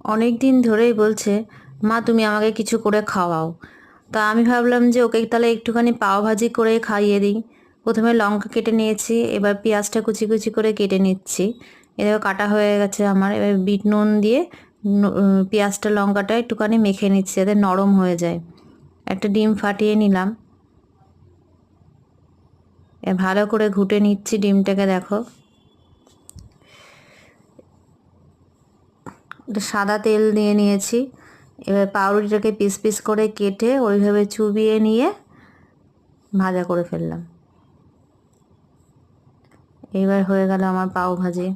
অনেক দিন ধরেই বলছে, মা তুমি আমাকে কিছু করে খাওয়াও। তা আমি ভাবলাম যে ওকে তাহলে একটুখানি পাও ভাজি করে খাইয়ে দিই। প্রথমে লঙ্কা কেটে নিয়েছি, এবার পেঁয়াজটা কুচি কুচি করে কেটে নিচ্ছি। এবার কাটা হয়ে গেছে আমার। এবার বিট নুন দিয়ে পেঁয়াজটা লঙ্কাটা একটুখানি মেখে নিচ্ছি যাতে নরম হয়ে যায়। একটা ডিম ফাটিয়ে নিলাম, ভালো করে ঘুটে নিচ্ছি ডিমটাকে। দেখো, একটা সাদা তেল দিয়ে নিয়েছি। এবার পাউরুটিটাকে পিস পিস করে কেটে ওইভাবে চুবিয়ে নিয়ে ভাজা করে ফেললাম। এবার হয়ে গেল আমার পাও ভাজি।